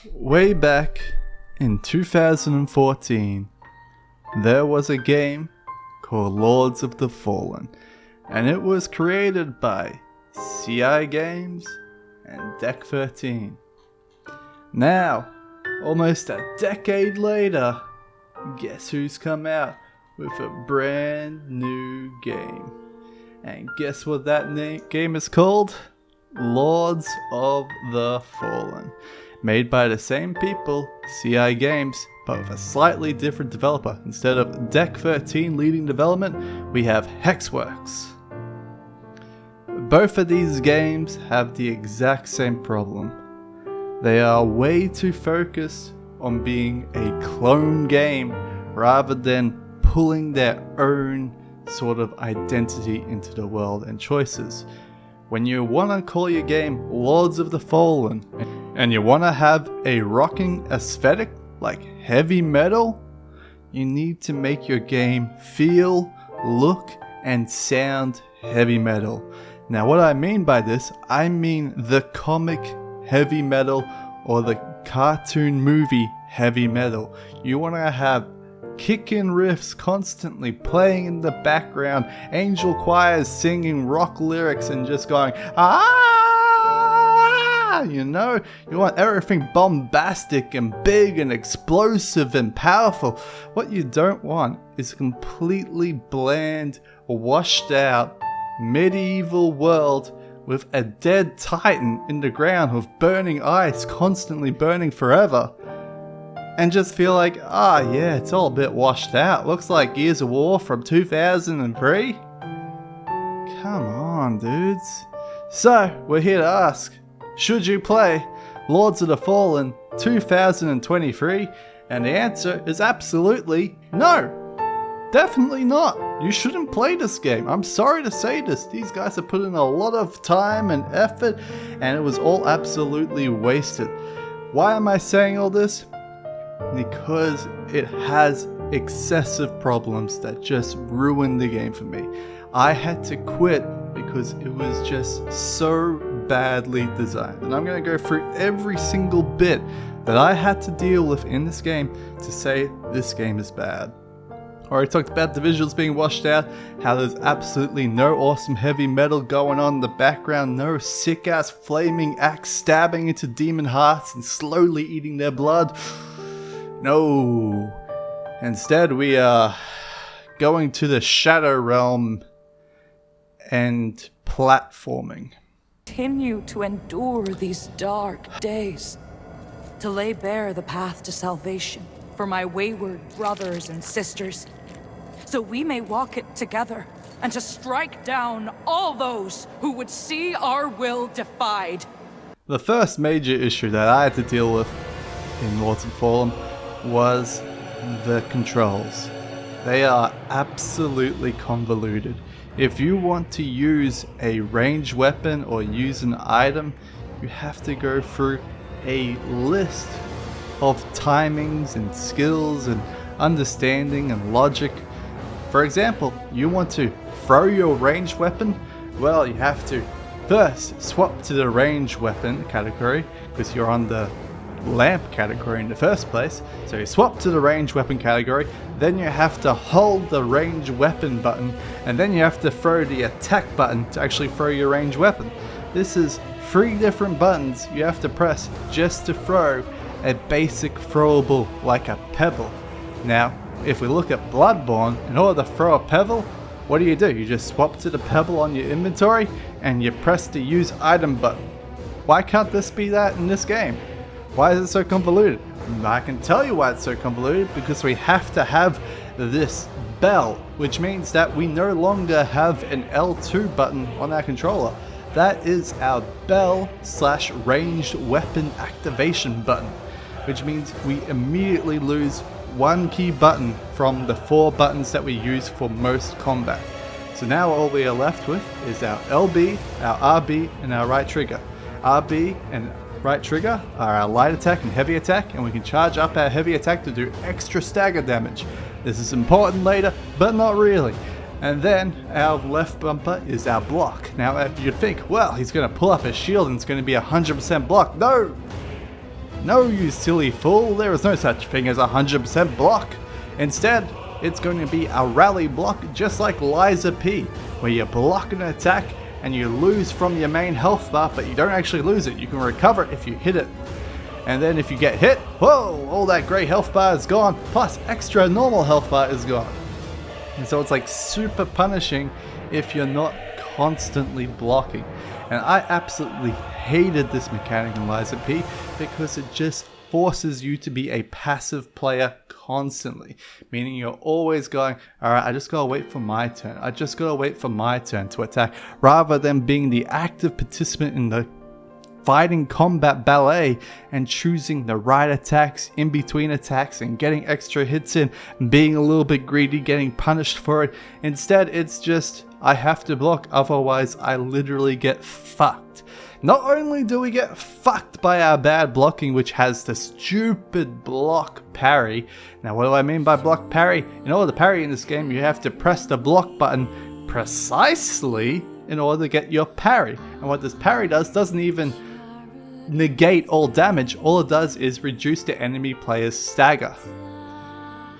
Way back in 2014, there was a game called Lords of the Fallen, and it was created by CI Games and Deck 13. Now, almost a decade later, guess who's come out with a brand new game? And guess what that game is called? Lords of the Fallen. Made by the same people, CI Games, but with a slightly different developer. Instead of Deck 13 leading development, we have Hexworks. Both of these games have the exact same problem. They are way too focused on being a clone game rather than pulling their own sort of identity into the world and choices. When you want to call your game Lords of the Fallen and you want to have a rocking aesthetic like heavy metal, you need to make your game feel, look, and sound heavy metal. Now what I mean by this, I mean the comic heavy metal or the cartoon movie heavy metal. You want to have kick-in riffs constantly playing in the background, angel choirs singing rock lyrics and just going ah, you know, you want everything bombastic and big and explosive and powerful. What you don't want is a completely bland, washed out medieval world with a dead titan in the ground with burning ice constantly burning forever. And just feel like, yeah, it's all a bit washed out. Looks like Gears of War from 2003. Come on, dudes. So, we're here to ask, should you play Lords of the Fallen 2023? And the answer is absolutely no. Definitely not. You shouldn't play this game. I'm sorry to say this. These guys have put in a lot of time and effort, and it was all absolutely wasted. Why am I saying all this? Because it has excessive problems that just ruined the game for me. I had to quit because it was just so badly designed. And I'm going to go through every single bit that I had to deal with in this game to say this game is bad. Already talked about the visuals being washed out, how there's absolutely no awesome heavy metal going on in the background, no sick ass flaming axe stabbing into demon hearts and slowly eating their blood. No. Instead, we are going to the Shadow Realm and platforming. Continue to endure these dark days, to lay bare the path to salvation for my wayward brothers and sisters, so we may walk it together, and to strike down all those who would see our will defied. The first major issue that I had to deal with in Lords of the Fallen was the controls. They are absolutely convoluted. If you want to use a ranged weapon or use an item, you have to go through a list of timings and skills and understanding and logic. For example, you want to throw your ranged weapon? Well, you have to first swap to the ranged weapon category because you're on the lamp category in the first place. So you swap to the ranged weapon category, then you have to hold the ranged weapon button, and then you have to throw the attack button to actually throw your ranged weapon. This is 3 different buttons you have to press just to throw a basic throwable like a pebble. Now, if we look at Bloodborne, in order to throw a pebble, what do? You just swap to the pebble on your inventory and you press the use item button. Why can't this be that in this game? Why is it so convoluted? I can tell you why it's so convoluted, because we have to have this bell, which means that we no longer have an L2 button on our controller. That is our bell/ranged weapon activation button, which means we immediately lose 1 key button from the 4 buttons that we use for most combat. So now all we are left with is our LB, our RB, and our right trigger. RB and right trigger are our light attack and heavy attack, and we can charge up our heavy attack to do extra stagger damage. This is important later, but not really. And then our left bumper is our block. Now you'd think, well, he's going to pull up his shield and it's going to be 100% block. No! No, you silly fool, there is no such thing as 100% block. Instead, it's going to be a rally block just like Liza P, where you block an attack and you lose from your main health bar, but you don't actually lose it. You can recover it if you hit it. And then if you get hit, whoa, all that grey health bar is gone, plus extra normal health bar is gone. And so it's like super punishing if you're not constantly blocking. And I absolutely hated this mechanic in Liza P because it just forces you to be a passive player constantly, meaning you're always going, alright, I just gotta wait for my turn. I just gotta wait for my turn to attack, rather than being the active participant in the fighting combat ballet and choosing the right attacks in between attacks and getting extra hits in, being a little bit greedy, getting punished for it. Instead, it's just, I have to block, otherwise I literally get fucked. Not only do we get fucked by our bad blocking, which has the stupid block parry. Now what do I mean by block parry? In order to parry in this game, you have to press the block button precisely in order to get your parry. And what this parry doesn't even negate all damage. All it does is reduce the enemy player's stagger.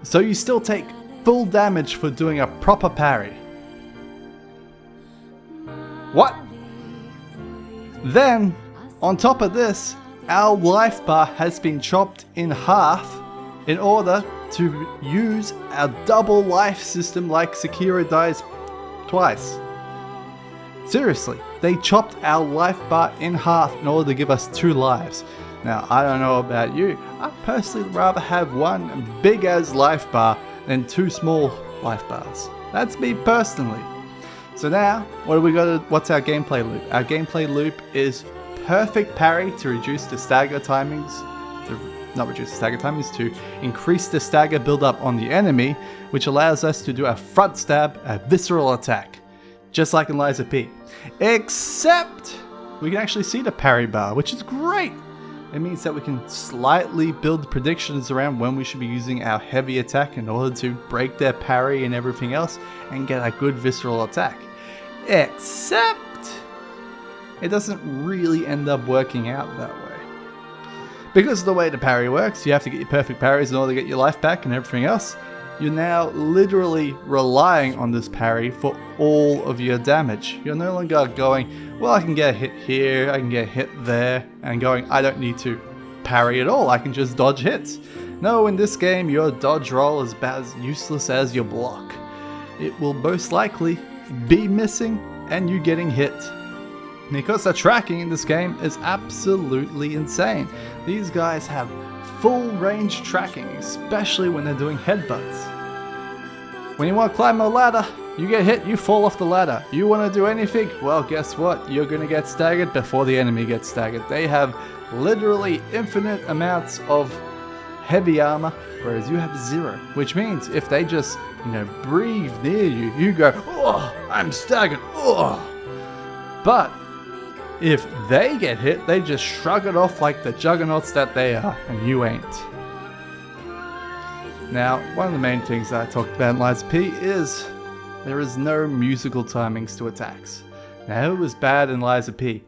So you still take full damage for doing a proper parry. What? Then, on top of this, our life bar has been chopped in half in order to use our double life system like Sekiro dies twice. Seriously, they chopped our life bar in half in order to give us 2 lives. Now, I don't know about you, I personally rather have one big as life bar than 2 small life bars. That's me personally. So now, what's our gameplay loop? Our gameplay loop is perfect parry to reduce the stagger timings, to increase the stagger build up on the enemy, which allows us to do a front stab, a visceral attack, just like in Liza P. Except, we can actually see the parry bar, which is great. It means that we can slightly build predictions around when we should be using our heavy attack in order to break their parry and everything else and get a good visceral attack. Except, it doesn't really end up working out that way. Because of the way the parry works, you have to get your perfect parries in order to get your life back and everything else. You're now literally relying on this parry for all of your damage. You're no longer going, well, I can get a hit here, I can get a hit there, and going, I don't need to parry at all, I can just dodge hits. No, in this game, your dodge roll is about as useless as your block. It will most likely be missing and you getting hit. Because the tracking in this game is absolutely insane. These guys have full range tracking, especially when they're doing headbutts. When you want to climb a ladder, you get hit, you fall off the ladder. You want to do anything? Well, guess what? You're going to get staggered before the enemy gets staggered. They have literally infinite amounts of heavy armor, whereas you have 0. Which means if they just, breathe near you, you go, oh, I'm staggered, oh. But if they get hit, they just shrug it off like the juggernauts that they are, and you ain't. Now, one of the main things that I talked about in Liza P is there is no musical timings to attacks. Now, it was bad in Liza P.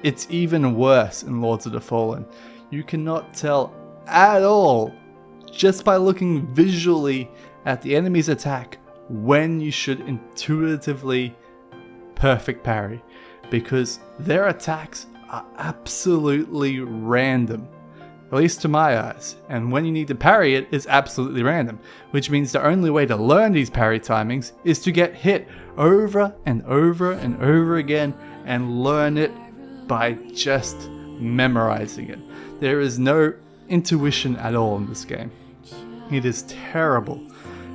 It's even worse in Lords of the Fallen. You cannot tell at all, just by looking visually at the enemy's attack, when you should intuitively perfect parry. Because their attacks are absolutely random, at least to my eyes, and when you need to parry it is absolutely random, which means the only way to learn these parry timings is to get hit over and over and over again and learn it by just memorizing it. There is no intuition at all in this game. It is terrible.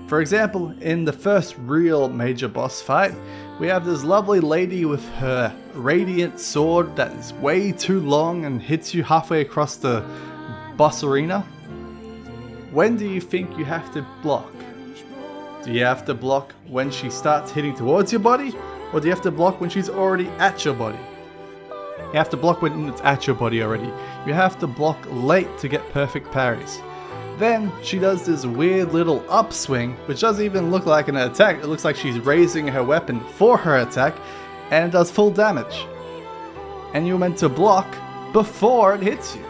For example, in the first real major boss fight, we have this lovely lady with her radiant sword that is way too long and hits you halfway across the boss arena. When do you think you have to block? Do you have to block when she starts hitting towards your body? Or do you have to block when she's already at your body? You have to block when it's at your body already. You have to block late to get perfect parries. Then she does this weird little upswing, which doesn't even look like an attack. It looks like she's raising her weapon for her attack, and it does full damage. And you're meant to block before it hits you.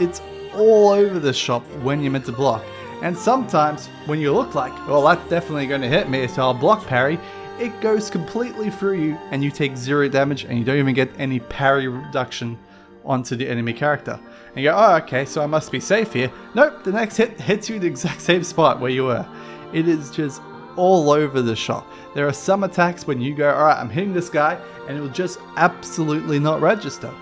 It's all over the shop when you're meant to block. And sometimes when you look like, well, that's definitely going to hit me, so I'll block parry, it goes completely through you and you take 0 damage and you don't even get any parry reduction onto the enemy character. And you go, oh, okay, so I must be safe here. Nope, the next hit hits you the exact same spot where you were. It is just all over the shop. There are some attacks when you go, alright, I'm hitting this guy, and it will just absolutely not register.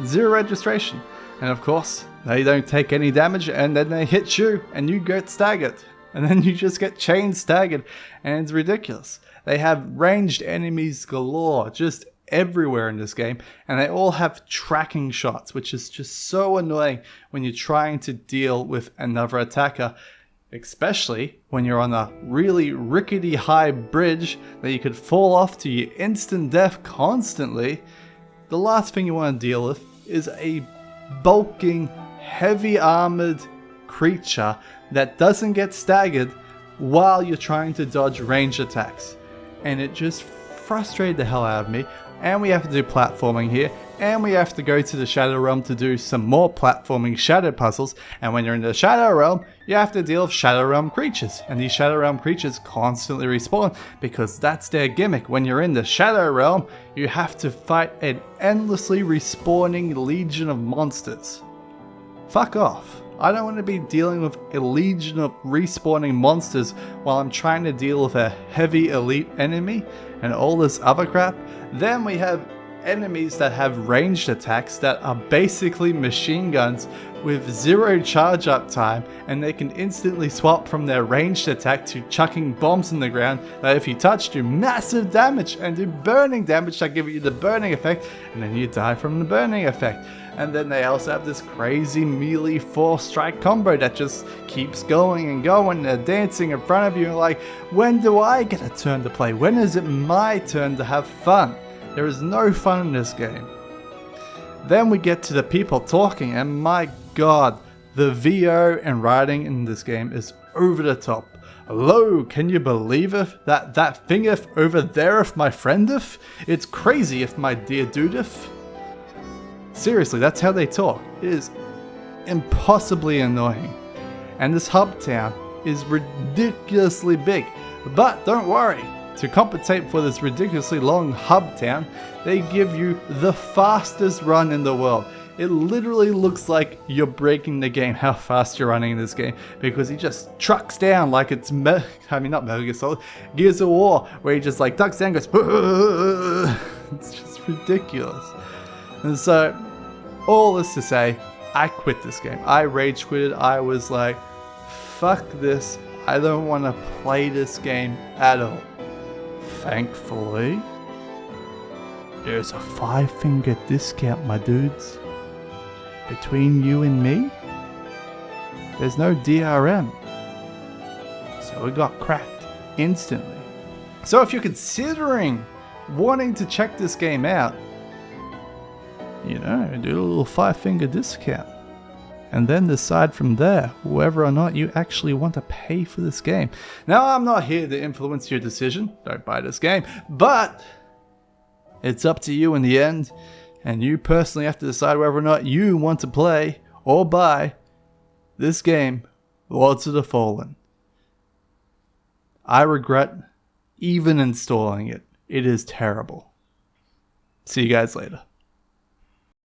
0 registration. And of course, they don't take any damage, and then they hit you, and you get staggered. And then you just get chain staggered, and it's ridiculous. They have ranged enemies galore, just everywhere in this game, and they all have tracking shots, which is just so annoying when you're trying to deal with another attacker, especially when you're on a really rickety high bridge that you could fall off to your instant death constantly. The last thing you want to deal with is a bulking, heavy armored creature that doesn't get staggered while you're trying to dodge range attacks. And it just frustrated the hell out of me. And we have to do platforming here, and we have to go to the Shadow Realm to do some more platforming shadow puzzles. And when you're in the Shadow Realm, you have to deal with Shadow Realm creatures, and these Shadow Realm creatures constantly respawn because that's their gimmick. When you're in the Shadow Realm, you have to fight an endlessly respawning legion of monsters. Fuck off. I don't want to be dealing with a legion of respawning monsters while I'm trying to deal with a heavy elite enemy and all this other crap. Then we have enemies that have ranged attacks that are basically machine guns with 0 charge up time, and they can instantly swap from their ranged attack to chucking bombs in the ground that if you touch do massive damage and do burning damage that give you the burning effect, and then you die from the burning effect. And then they also have this crazy melee 4-strike combo that just keeps going and going. They're dancing in front of you and like, when do I get a turn to play? When is it my turn to have fun? There is no fun in this game. Then we get to the people talking, and my god, the VO and writing in this game is over the top. Hello, can you believe it? That thing if over there if my friend if? It's crazy if my dear dude if? Seriously, that's how they talk. It is impossibly annoying. And this hub town is ridiculously big. But don't worry, to compensate for this ridiculously long hub town, they give you the fastest run in the world. It literally looks like you're breaking the game how fast you're running in this game, because he just trucks down like it's not Metal Gear Solid, Gears of War, where he just like ducks down and goes, it's just ridiculous. And so, all this to say, I quit this game. I rage quitted. I was like, fuck this. I don't want to play this game at all. Thankfully, there's a 5-finger discount, my dudes. Between you and me, there's no DRM. So it got cracked instantly. So if you're considering wanting to check this game out, you know, do a little 5-finger discount. And then decide from there whether or not you actually want to pay for this game. Now, I'm not here to influence your decision. Don't buy this game. But it's up to you in the end. And you personally have to decide whether or not you want to play or buy this game, Lords of the Fallen. I regret even installing it. It is terrible. See you guys later.